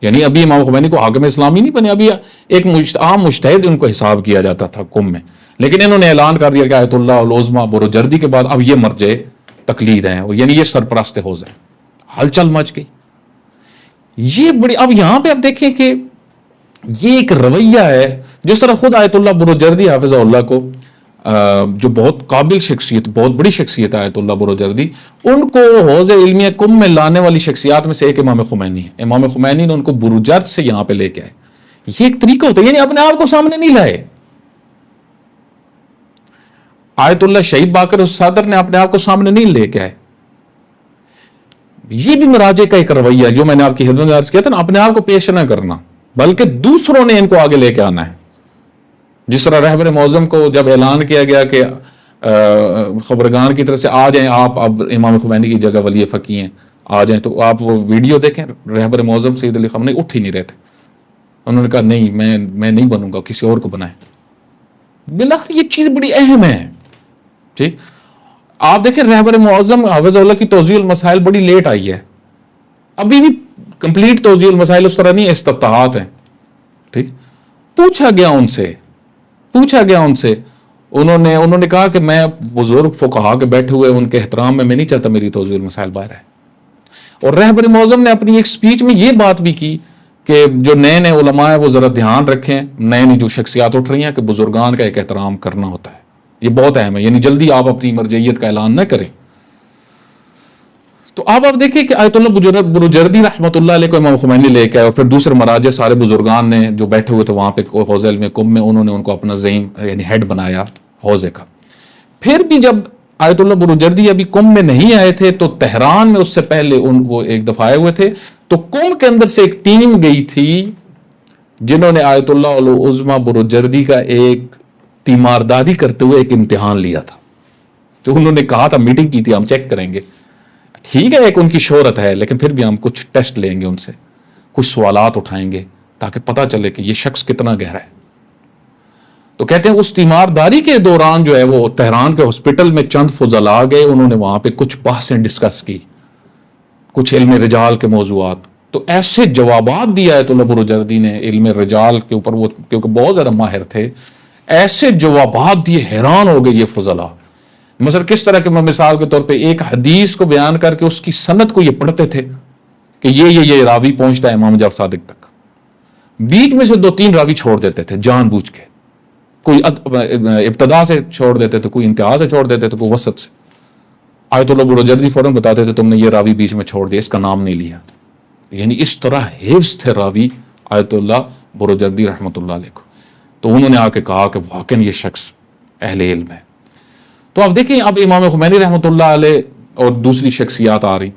یعنی ابھی امام خمینی کو حاکم اسلامی نہیں بنے، ابھی ایک عام مجتہد ان کو حساب کیا جاتا تھا قم میں، لیکن انہوں نے اعلان کر دیا کہ آیت اللہ العظمیٰ بروجردی کے بعد اب یہ مرجع تقلید ہیں، یعنی یہ سرپرست حوض ہے. ہلچل مچ گئی. یہ بڑی، اب یہاں پہ آپ دیکھیں کہ یہ ایک رویہ ہے، جس طرح خود آیت اللہ بروجردی حافظہ اللہ کو، جو بہت قابل شخصیت، بہت بڑی شخصیت ہے آیت اللہ بروجردی، ان کو حوض علمیہ قم میں لانے والی شخصیات میں سے ایک امام خمینی ہے. امام خمینی نے ان کو بروجرد سے یہاں پہ لے کے آئے. یہ ایک طریقہ ہوتا ہے، یعنی اپنے آپ کو سامنے نہیں لائے. آیت اللہ شہید باقر صدر نے اپنے آپ کو سامنے نہیں لے کے آئے. یہ بھی مراجع کا ایک رویہ ہے جو میں نے آپ کی خدمت میں عرض کیا تھا نا، اپنے آپ کو پیش نہ کرنا بلکہ دوسروں نے ان کو آگے لے کے آنا ہے. جس طرح رہبر معظم کو جب اعلان کیا گیا کہ خبرگان کی طرف سے آ جائیں آپ اب امام خمینی کی جگہ ولی فقیہ ہیں، آ جائیں، تو آپ وہ ویڈیو دیکھیں، رہبر معظم سید علی خامنہی اٹھ ہی نہیں رہے تھے. انہوں نے کہا نہیں، میں نہیں بنوں گا، کسی اور کو بنائیں. بالآخر یہ چیز بڑی اہم ہے. ٹھیک، آپ دیکھیں رہبر معظم حافظ اللہ کی توضیح المسائل بڑی لیٹ آئی ہے، ابھی بھی کمپلیٹ توضیح المسائل اس طرح نہیں، استفتاحات ہیں. ٹھیک، پوچھا گیا ان سے، انہوں نے کہا کہ میں بزرگ فقہا کے بیٹھے ہوئے ان کے احترام میں نہیں چاہتا میری توضیح المسائل باہر ہے. اور رہبر معظم نے اپنی ایک سپیچ میں یہ بات بھی کی کہ جو نئے علماء ہیں وہ ذرا دھیان رکھیں، نئے جو شخصیات اٹھ رہی ہیں، کہ بزرگان کا ایک احترام کرنا ہوتا ہے، یہ بہت اہم ہے، یعنی جلدی آپ اپنی مرجعیت کا اعلان نہ کریں. تو آپ دیکھیں کہ آیت اللہ بروجردی رحمۃ اللہ علیہ کو امام خمینی لے کے آئے، اور پھر دوسرے مراجع سارے بزرگان نے جو بیٹھے ہوئے تھے وہاں پہ حوض علم قم میں، انہوں نے ان کو اپنا زعیم یعنی ہیڈ بنایا حوضے کا. پھر بھی جب آیت اللہ بروجردی ابھی قم میں نہیں آئے تھے تو تہران میں اس سے پہلے وہ ایک دفعہ آئے ہوئے تھے، تو قم کے اندر سے ایک ٹیم گئی تھی جنہوں نے آیت اللہ العظمیٰ بروجردی کا ایک تیمارداری کرتے ہوئے ایک امتحان لیا تھا. جو انہوں نے کہا تھا، میٹنگ کی تھی، ہم چیک کریں گے، ٹھیک ہے ایک ان کی شہرت ہے، لیکن پھر بھی ہم کچھ ٹیسٹ لیں گے ان سے، کچھ سوالات اٹھائیں گے تاکہ پتہ چلے کہ یہ شخص کتنا گہرا ہے. تو کہتے ہیں اس تیمارداری کے دوران جو ہے وہ تہران کے ہاسپٹل میں چند فضلاء گئے، انہوں نے وہاں پہ کچھ بحثیں ڈسکس کی، کچھ علم رجال کے موضوعات. تو ایسے جوابات دیا ہے تو بروجردی نے علم رجال کے اوپر، وہ کیونکہ بہت زیادہ ماہر تھے، ایسے جوابات دیے، حیران ہو گئے یہ فضلاء. مثلا کس طرح کے، مثال کے طور پہ ایک حدیث کو بیان کر کے اس کی سند کو یہ پڑھتے تھے کہ یہ راوی پہنچتا ہے امام جعفر صادق تک، بیچ میں سے 2-3 راوی چھوڑ دیتے تھے جان بوجھ کے، کوئی ابتدا سے چھوڑ دیتے تھے، کوئی انتہا سے چھوڑ دیتے تھے، کوئی وسط سے. آیت اللہ بروجردی فوراً بتاتے تھے تم نے یہ راوی بیچ میں چھوڑ دیا، اس کا نام نہیں لیا. یعنی اس طرح حفظ تھے راوی آیت اللہ بروجردی رحمۃ اللہ علیہ کو. تو انہوں نے آ کے کہا کہ واقعی یہ شخص اہل علم ہے. تو آپ دیکھیں اب امام خمینی رحمۃ اللہ علیہ اور دوسری شخصیات آ رہی.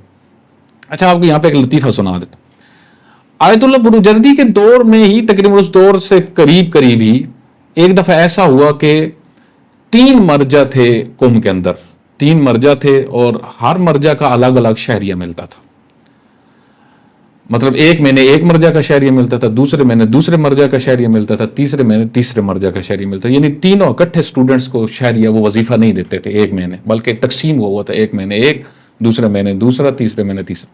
اچھا آپ کو یہاں پہ ایک لطیفہ سنا دیتا ہوں. آیت اللہ بروجردی کے دور میں ہی، تقریباً اس دور سے قریب ہی ایک دفعہ ایسا ہوا کہ 3 مرجع تھے قم کے اندر، 3 مرجع تھے اور ہر مرجع کا الگ الگ شہریہ ملتا تھا. مطلب ایک مہینے ایک مرجع کا شہریہ ملتا تھا، دوسرے مہینے دوسرے مرجع کا شہریہ ملتا تھا، تیسرے مہینے تیسرے مرجع کا شہریہ ملتا تھا. یعنی تینوں اکٹھے اسٹوڈنٹس کو شہریہ وہ وظیفہ نہیں دیتے تھے ایک مہینے، بلکہ تقسیم ہوا تھا، ایک مہینے ایک، دوسرے مہینے دوسرا، تیسرے مہینے تیسرا.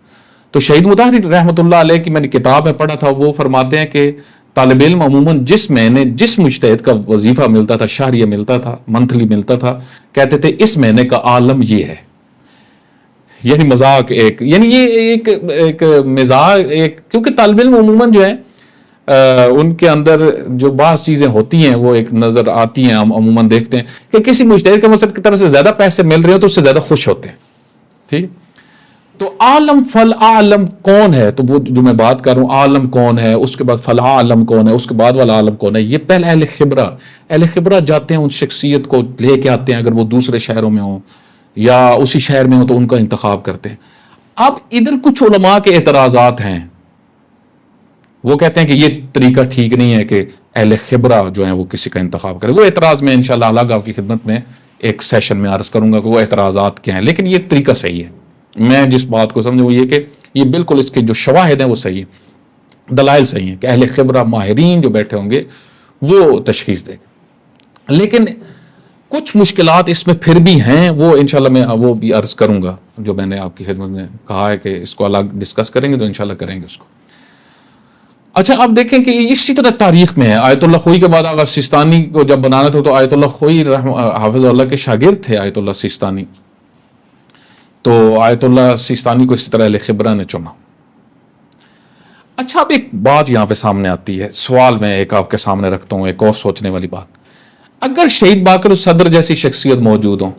تو شہید مطہر رحمۃ اللہ علیہ کی میں نے کتاب میں پڑھا تھا، وہ فرماتے ہیں کہ طالب علم عموماً جس مہینے جس مجتہد کا وظیفہ ملتا تھا، شہریہ ملتا تھا، منتھلی ملتا تھا، کہتے تھے اس مہینے کا عالم یہ ہے. یعنی مذاق ایک، یعنی یہ ایک مزاح ایک، کیونکہ طالب علم عموماً جو ہے ان کے اندر جو بعض چیزیں ہوتی ہیں وہ ایک نظر آتی ہیں، ہم عموماً دیکھتے ہیں کہ کسی مجتہد کے مسلک کی طرف سے زیادہ پیسے مل رہے ہو تو اس سے زیادہ خوش ہوتے ہیں. ٹھیک، تو عالم فل عالم کون ہے، تو وہ جو میں بات کر رہا ہوں عالم کون ہے، اس کے بعد فل عالم کون ہے، اس کے بعد والا عالم کون ہے، یہ پہلے اہل خبرہ جاتے ہیں، ان شخصیت کو لے کے آتے ہیں، اگر وہ دوسرے شہروں میں ہوں یا اسی شہر میں ہوں تو ان کا انتخاب کرتے ہیں. اب ادھر کچھ علماء کے اعتراضات ہیں، وہ کہتے ہیں کہ یہ طریقہ ٹھیک نہیں ہے کہ اہل خبرہ جو ہیں وہ کسی کا انتخاب کرے. وہ اعتراض میں انشاءاللہ الگ آپ کی خدمت میں ایک سیشن میں عرض کروں گا کہ وہ اعتراضات کیا ہیں، لیکن یہ طریقہ صحیح ہے. میں جس بات کو سمجھوں وہ یہ کہ یہ بالکل اس کے جو شواہد ہیں وہ صحیح ہیں، دلائل صحیح ہیں کہ اہل خبرہ ماہرین جو بیٹھے ہوں گے وہ تشخیص دے گا. لیکن کچھ مشکلات اس میں پھر بھی ہیں، وہ انشاءاللہ میں وہ بھی عرض کروں گا، جو میں نے آپ کی خدمت میں کہا ہے کہ اس کو الگ ڈسکس کریں گے تو انشاءاللہ کریں گے اس کو. اچھا آپ دیکھیں کہ اسی طرح تاریخ میں ہے، آیت اللہ خوئی کے بعد آغا سیستانی کو جب بنانا تھا تو آیت اللہ خوئی حافظ اللہ کے شاگرد تھے آیت اللہ سیستانی، تو آیت اللہ سیستانی کو اسی طرح اہل خبرہ نے چنا۔ اچھا اب ایک بات یہاں پہ سامنے آتی ہے، سوال میں ایک آپ کے سامنے رکھتا ہوں، ایک اور سوچنے والی بات، اگر شہید باقر الصدر جیسی شخصیت موجود ہوں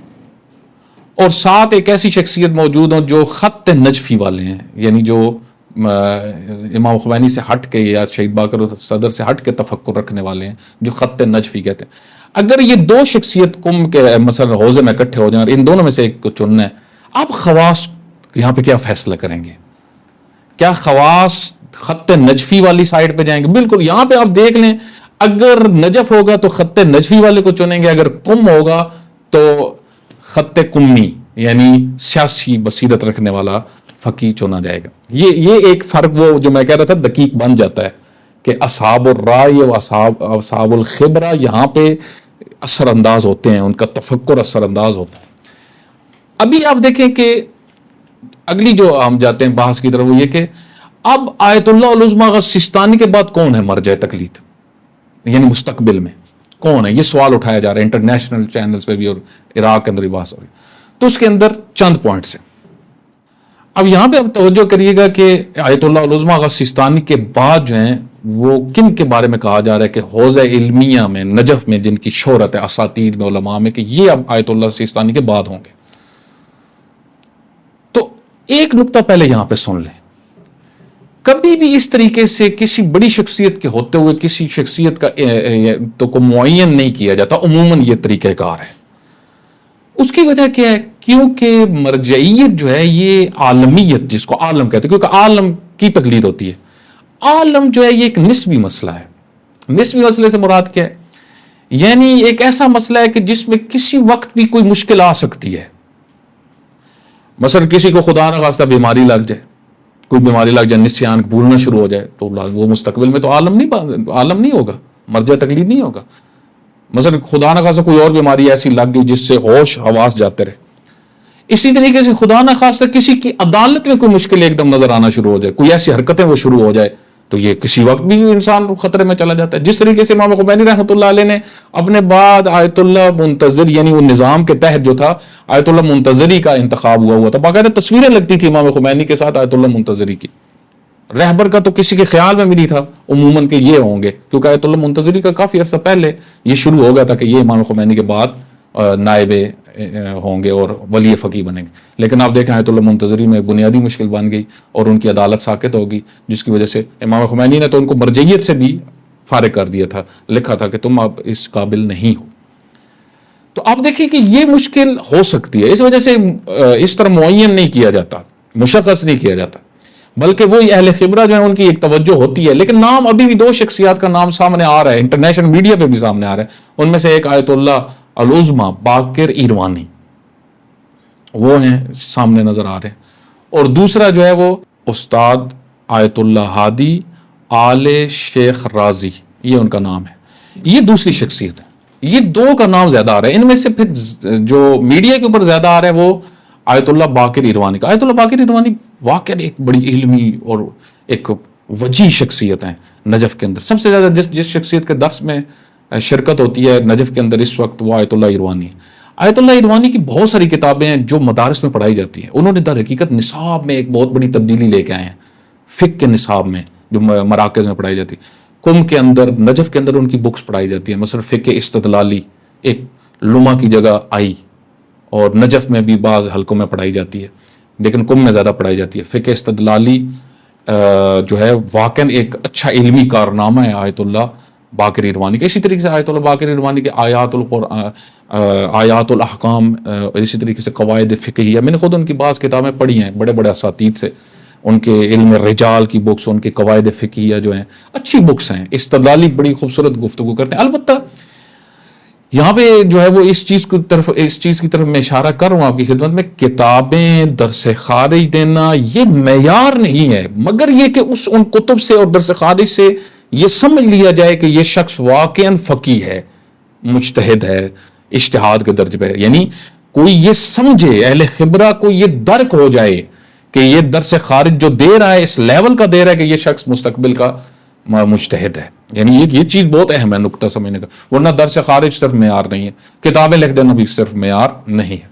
اور ساتھ ایک ایسی شخصیت موجود ہوں جو خط نجفی والے ہیں، یعنی جو امام خمینی سے ہٹ کے یا شہید باقر الصدر سے ہٹ کے تفکر رکھنے والے ہیں، جو خط نجفی کہتے ہیں، اگر یہ دو شخصیت کم کے مثلا حوضے میں اکٹھے ہو جائیں اور ان دونوں میں سے ایک کو چننا ہے، آپ خواص یہاں پہ کیا فیصلہ کریں گے؟ کیا خواص خط نجفی والی سائڈ پہ جائیں گے؟ بالکل یہاں پہ آپ دیکھ لیں، اگر نجف ہوگا تو خط نجفی والے کو چنیں گے، اگر کم ہوگا تو خط کمی یعنی سیاسی بصیرت رکھنے والا فقی چنا جائے گا۔ یہ ایک فرق وہ جو میں کہہ رہا تھا دقیق بن جاتا ہے کہ اصحاب الرائے و اصحاب الخبرہ یہاں پہ اثر انداز ہوتے ہیں، ان کا تفکر اثر انداز ہوتا ہے۔ ابھی آپ دیکھیں کہ اگلی جو ہم جاتے ہیں بحث کی طرف وہ یہ کہ اب آیت اللہ العظمیٰ سیستانی کے بعد کون ہے مرجع تقلید، یعنی مستقبل میں کون ہے؟ یہ سوال اٹھایا جا رہا ہے انٹرنیشنل چینلز پہ بھی اور عراق کے اندر بھی بحث ہو رہی ہے۔ تو اس کے اندر چند پوائنٹس ہیں۔ اب یہاں پہ اب توجہ کریے گا کہ آیت اللہ العظمیٰ سیستانی کے بعد جو ہیں وہ کن کے بارے میں کہا جا رہا ہے کہ حوزہ علمیہ میں نجف میں جن کی شہرت ہے اساتید میں علماء میں کہ یہ اب آیت اللہ سیستانی کے بعد ہوں گے۔ تو ایک نقطہ پہلے یہاں پہ سن لیں، کبھی بھی اس طریقے سے کسی بڑی شخصیت کے ہوتے ہوئے کسی شخصیت کا تو کو معین نہیں کیا جاتا، عموماً یہ طریقہ کار ہے۔ اس کی وجہ کیا ہے؟ کیونکہ مرجعیت جو ہے یہ عالمیت جس کو عالم کہتے ہیں، کیونکہ عالم کی تقلید ہوتی ہے، عالم جو ہے یہ ایک نسبی مسئلہ ہے۔ نسبی مسئلے سے مراد کیا ہے؟ یعنی ایک ایسا مسئلہ ہے کہ جس میں کسی وقت بھی کوئی مشکل آ سکتی ہے۔ مثلا کسی کو خدا نہ خواستہ بیماری لگ جائے، کوئی بیماری لگ جائے، نسیان بھولنا شروع ہو جائے، تو وہ مستقبل میں تو عالم نہیں ہوگا، مرجع تقلید نہیں ہوگا۔ مثلا خدا نہ خواستہ کوئی اور بیماری ایسی لگ گئی جس سے ہوش حواس جاتے رہے۔ اسی طریقے سے خدا نہ خواستہ کسی کی عدالت میں کوئی مشکل ایک دم نظر آنا شروع ہو جائے، کوئی ایسی حرکتیں وہ شروع ہو جائے، تو یہ کسی وقت بھی انسان خطرے میں چلا جاتا ہے۔ جس طریقے سے امام خمینی رحمۃ اللہ علیہ نے اپنے بعد آیت اللہ منتظر یعنی وہ نظام کے تحت جو تھا آیت اللہ منتظری کا انتخاب ہوا تھا، باقاعدہ تصویریں لگتی تھی امام خمینی کے ساتھ آیت اللہ منتظری کی۔ رہبر کا تو کسی کے خیال میں بھی نہیں تھا عموماً کہ یہ ہوں گے، کیونکہ آیت اللہ منتظری کا کافی عرصہ پہلے یہ شروع ہو گیا تھا کہ یہ امام خمینی کے بعد نائب ہوں گے اور ولی فقی بنیں گے۔ لیکن آپ دیکھیں آیت اللہ منتظری میں بنیادی مشکل بن گئی اور ان کی عدالت ساقط ہوگی، جس کی وجہ سے امام خمینی نے تو ان کو مرجعیت سے بھی فارغ کر دیا تھا، لکھا تھا کہ تم اب اس قابل نہیں ہو۔ تو آپ دیکھیں کہ یہ مشکل ہو سکتی ہے، اس وجہ سے اس طرح معین نہیں کیا جاتا، مشخص نہیں کیا جاتا، بلکہ وہی اہل خبرہ جو ہے ان کی ایک توجہ ہوتی ہے۔ لیکن نام ابھی بھی دو شخصیات کا نام سامنے آ رہا ہے، انٹرنیشنل میڈیا پہ بھی سامنے آ رہا ہے، ان میں سے ایک آیت اللہ العظمیٰ باقر ایروانی، وہ ہیں سامنے نظر آ رہے ہیں، اور دوسرا جو ہے وہ استاد آیت اللہ ہادی آل شیخ رازی، یہ ان کا نام ہے۔ یہ دوسری شخصیت ہے، یہ دو کا نام زیادہ آ رہا ہے۔ ان میں سے پھر جو میڈیا کے اوپر زیادہ آ رہا ہے وہ آیت اللہ باقر ایروانی کا۔ آیت اللہ باقر ایروانی واقعی ایک بڑی علمی اور ایک وجیح شخصیت ہیں نجف کے اندر۔ سب سے زیادہ جس شخصیت کے درس میں شرکت ہوتی ہے نجف کے اندر اس وقت وہ آیت اللہ ایروانی ہے۔ آیت اللہ ایروانی کی بہت ساری کتابیں ہیں جو مدارس میں پڑھائی جاتی ہیں۔ انہوں نے در حقیقت نصاب میں ایک بہت بڑی تبدیلی لے کے آئے ہیں، فقہ کے نصاب میں جو مراکز میں پڑھائی جاتی ہے۔ قم کے اندر، نجف کے اندر ان کی بکس پڑھائی جاتی ہیں، مثلا فقہ استدلالی ایک لما کی جگہ آئی، اور نجف میں بھی بعض حلقوں میں پڑھائی جاتی ہے، لیکن قم میں زیادہ پڑھائی جاتی ہے۔ فقہ استدلالی جو ہے واقعاً ایک اچھا علمی کارنامہ ہے آیت اللہ باقر ایروانی کا۔ اسی طریقے سے آیت اللہ باقر ایروانی کے آیات الاحکام، اسی طریقے سے قواعد فقہیہ، میں نے خود ان کی بعض کتابیں پڑھی ہیں بڑے بڑے اساتید سے، ان کے علم رجال کی بکس، ان کے قواعد فقہیہ جو ہیں اچھی بکس ہیں، استدلالی بڑی خوبصورت گفتگو کرتے ہیں۔ البتہ یہاں پہ جو ہے وہ اس چیز کی طرف میں اشارہ کر رہا ہوں آپ کی خدمت میں، کتابیں درس خارج دینا یہ معیار نہیں ہے، مگر یہ کہ ان کتب سے اور درس خارج سے یہ سمجھ لیا جائے کہ یہ شخص واقعاً فقیہ ہے، مجتہد ہے، اجتہاد کے درجے پہ، یعنی کوئی یہ سمجھے، اہل خبرہ کو یہ درک ہو جائے کہ یہ درس خارج جو دے رہا ہے اس لیول کا دے رہا ہے کہ یہ شخص مستقبل کا مجتہد ہے. یعنی یہ چیز بہت اہم ہے نقطہ سمجھنے کا، ورنہ درس خارج صرف معیار نہیں ہے، کتابیں لکھ دینا بھی صرف معیار نہیں ہے.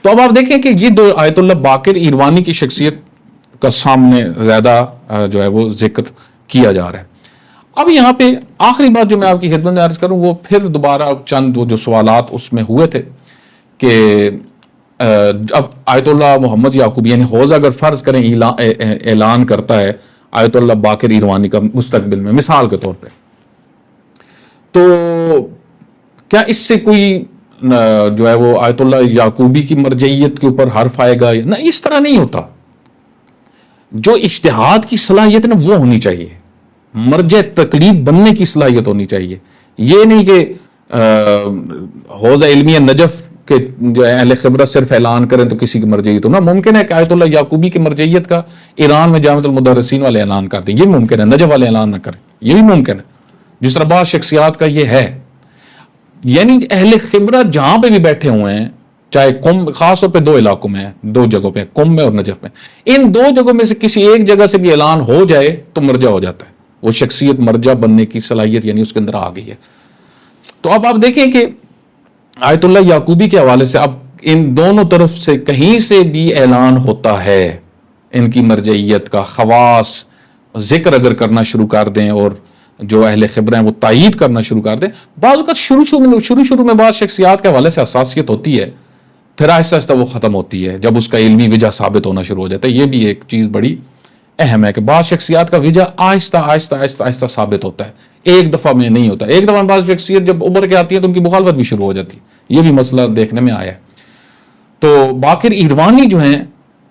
تو اب آپ دیکھیں کہ یہ دو آیت اللہ باقر ایروانی کی شخصیت کا سامنے زیادہ جو ہے وہ ذکر کیا جا رہا ہے. اب یہاں پہ آخری بات جو میں آپ کی خدمت میں عرض کروں، وہ پھر دوبارہ چند وہ جو سوالات اس میں ہوئے تھے کہ اب آیت اللہ محمد یعقوبی یعنی حوض اگر فرض کریں اعلان کرتا ہے آیت اللہ باقر ایروانی کا مستقبل میں مثال کے طور پہ، تو کیا اس سے کوئی جو ہے وہ آیت اللہ یعقوبی کی مرجعیت کے اوپر حرف آئے گا؟ نہ، اس طرح نہیں ہوتا. جو اجتہاد کی صلاحیت ہے نا وہ ہونی چاہیے، مرجع تقلید بننے کی صلاحیت ہونی چاہیے. یہ نہیں کہ حوض علمیہ نجف کے جو اہل خبرت صرف اعلان کریں تو کسی کی مرجعیت ہو. نا، ممکن ہے کہ آیت اللہ یعقوبی کی مرجعیت کا ایران میں جامعۃ المدرسین والے اعلان کر دیں، یہ ممکن ہے. نجف والے اعلان نہ کریں، یہ بھی ممکن ہے، جس طرح بعض شخصیات کا یہ ہے. یعنی اہل خبرت جہاں پہ بھی بیٹھے ہوئے ہیں، چاہے قم، خاص طور پہ دو علاقوں میں، دو جگہوں پہ، قم میں اور نجف میں، ان دو جگہوں میں سے کسی ایک جگہ سے بھی اعلان ہو جائے تو مرجع ہو جاتا ہے. وہ شخصیت مرجع بننے کی صلاحیت یعنی اس کے اندر آ گئی ہے. تو اب آپ دیکھیں کہ آیت اللہ یعقوبی کے حوالے سے اب ان دونوں طرف سے کہیں سے بھی اعلان ہوتا ہے ان کی مرجعیت کا، خواص ذکر اگر کرنا شروع کر دیں اور جو اہل خبریں وہ تائید کرنا شروع کر دیں. بعض اوقات شروع میں بعض شخصیات کے حوالے سے حساسیت ہوتی ہے، پھر آہستہ آہستہ وہ ختم ہوتی ہے جب اس کا علمی وجہ ثابت ہونا شروع ہو جاتا ہے. یہ بھی ایک چیز بڑی اہم ہے کہ بعض شخصیات کا وجہ آہستہ آہستہ ثابت ہوتا ہے، ایک دفعہ میں نہیں ہوتا. ایک دفعہ بعض شخصیت جب ابھر کے آتی ہے تو ان کی مخالفت بھی شروع ہو جاتی ہے. یہ بھی مسئلہ دیکھنے میں آیا ہے. تو باقر ایروانی جو ہیں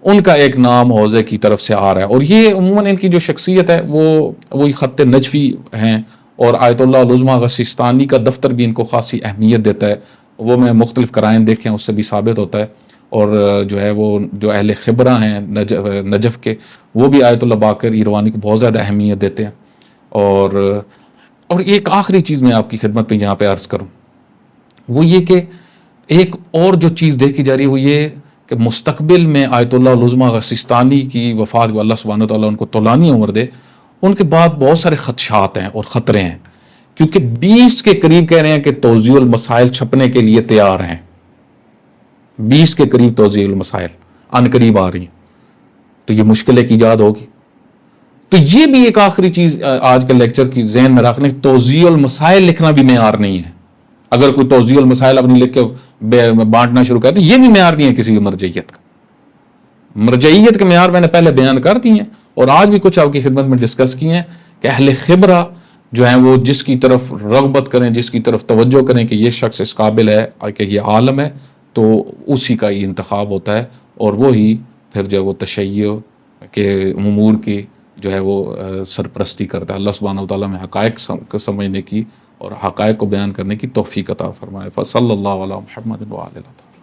ان کا ایک نام حوضے کی طرف سے آ رہا ہے، اور یہ عموماً ان کی جو شخصیت ہے وہی خط نجفی ہیں، اور آیت اللہ العظمیٰ غسیستانی کا دفتر بھی ان کو خاصی اہمیت دیتا ہے. وہ میں مختلف قرائن دیکھیں اس سے بھی ثابت ہوتا ہے. اور جو ہے وہ جو اہل خبرہ ہیں نجف کے، وہ بھی آیت اللہ باقر ایروانی کو بہت زیادہ اہمیت دیتے ہیں. اور ایک آخری چیز میں آپ کی خدمت میں یہاں پہ عرض کروں، وہ یہ کہ ایک اور جو چیز دیکھی جا رہی ہے وہ یہ کہ مستقبل میں آیت اللہ العظمیٰ غسیستانی کی وفات کو اللہ سبحانہ وتعالیٰ ان کو طولانی عمر دے، ان کے بعد بہت سارے خدشات ہیں اور خطرے ہیں، کیونکہ 20 کے قریب کہہ رہے ہیں کہ توضیح المسائل چھپنے کے لیے تیار ہیں. 20 کے قریب توضیح المسائل ان قریب آ رہی ہیں، تو یہ مشکل ایک ایجاد ہوگی. تو یہ بھی ایک آخری چیز آج کے لیکچر کی ذہن میں رکھنے، توضیح المسائل لکھنا بھی معیار نہیں ہے. اگر کوئی توضیح المسائل اپنی لکھ کے بانٹنا شروع کر دیں، یہ بھی معیار نہیں ہے کسی کی مرجعیت کا. مرجعیت کے معیار میں نے پہلے بیان کر دی ہیں اور آج بھی کچھ آپ کی خدمت میں ڈسکس کی ہیں کہ اہل خبرہ جو ہیں وہ جس کی طرف رغبت کریں، جس کی طرف توجہ کریں کہ یہ شخص اس قابل ہے کہ یہ عالم ہے، تو اسی کا یہ انتخاب ہوتا ہے، اور وہی پھر جو ہے وہ تشیع کے امور کی جو ہے وہ سرپرستی کرتا ہے. اللہ سبحانہ وتعالیٰ میں حقائق سمجھنے کی اور حقائق کو بیان کرنے کی توفیق عطا فرمائے. فصلی اللہ علی محمد وعلی آلہ.